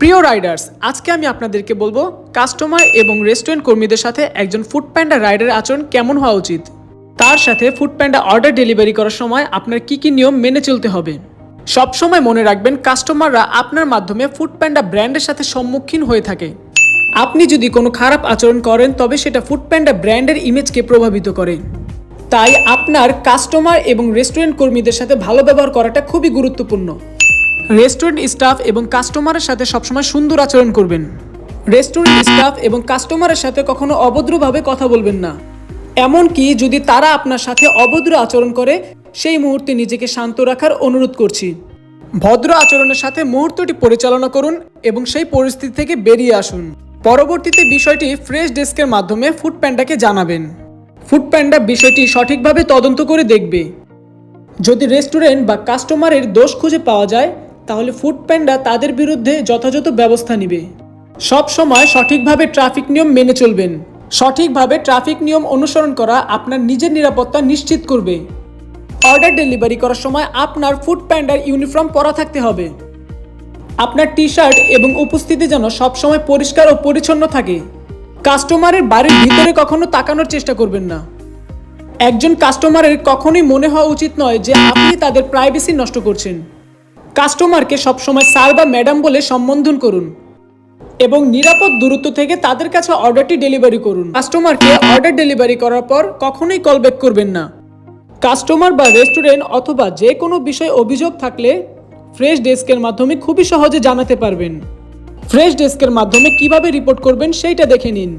প্রিয় রাইডার্স, আজকে আমি আপনাদেরকে বলবো কাস্টমার এবং রেস্টুরেন্ট কর্মীদের সাথে একজন ফুডপ্যান্ডা রাইডারের আচরণ কেমন হওয়া উচিত। তার সাথে ফুডপ্যান্ডা অর্ডার ডেলিভারি করার সময় আপনার কি কি নিয়ম মেনে চলতে হবে। সবসময় মনে রাখবেন, কাস্টমাররা আপনার মাধ্যমে ফুডপ্যান্ডা ব্র্যান্ডের সাথে সম্মুখীন হয়ে থাকে। আপনি যদি কোনো খারাপ আচরণ করেন তবে সেটা ফুডপ্যান্ডা ব্র্যান্ডের ইমেজকে প্রভাবিত করে। তাই আপনার কাস্টমার এবং রেস্টুরেন্ট কর্মীদের সাথে ভালো ব্যবহার করাটা খুবই গুরুত্বপূর্ণ। রেস্টুরেন্ট স্টাফ এবং কাস্টমারের সাথে সবসময় সুন্দর আচরণ করবেন। রেস্টুরেন্ট স্টাফ এবং কাস্টমারের সাথে কখনো অভদ্রভাবে কথা বলবেন না। এমনকি যদি তারা আপনার সাথে অভদ্র আচরণ করে, সেই মুহূর্তে নিজেকে শান্ত রাখার অনুরোধ করছি। ভদ্র আচরণের সাথে মুহূর্তটি পরিচালনা করুন এবং সেই পরিস্থিতি থেকে বেরিয়ে আসুন। পরবর্তীতে বিষয়টি ফ্রেশ ডেস্কের মাধ্যমে ফুডপ্যান্ডাকে জানাবেন। ফুডপ্যান্ডা বিষয়টি সঠিকভাবে তদন্ত করে দেখবে। যদি রেস্টুরেন্ট বা কাস্টমারের দোষ খুঁজে পাওয়া যায়, তাহলে ফুডপ্যান্ডা তাদের বিরুদ্ধে যথাযথ ব্যবস্থা নেবে। সব সময় সঠিকভাবে ট্রাফিক নিয়ম মেনে চলবেন। সঠিকভাবে ট্রাফিক নিয়ম অনুসরণ করা আপনার নিজের নিরাপত্তা নিশ্চিত করবে। অর্ডার ডেলিভারি করার সময় আপনার ফুডপ্যান্ডার ইউনিফর্ম পরা থাকতে হবে। আপনার টি শার্ট এবং উপস্থিতি যেন সবসময় পরিষ্কার ও পরিচ্ছন্ন থাকে। কাস্টমারের বাড়ির ভিতরে কখনো তাকানোর চেষ্টা করবেন না। একজন কাস্টমারের কখনোই মনে হওয়া উচিত নয় যে আপনি তাদের প্রাইভেসি নষ্ট করছেন। কাস্টমারকে সবসময় স্যার বা ম্যাডাম বলে সম্বোধন করুন এবং নিরাপদ দূরত্ব থেকে তাদের কাছে অর্ডারটি ডেলিভারি করুন। কাস্টমারকে অর্ডার ডেলিভারি করার পর কখনোই কল ব্যাক করবেন না। কাস্টমার বা রেস্টুরেন্ট অথবা যে কোনো বিষয়ে অভিযোগ থাকলে ফ্রেশ ডেস্কের মাধ্যমে খুবই সহজে জানাতে পারবেন। ফ্রেশ ডেস্কের মাধ্যমে কিভাবে রিপোর্ট করবেন সেইটা দেখে নিন।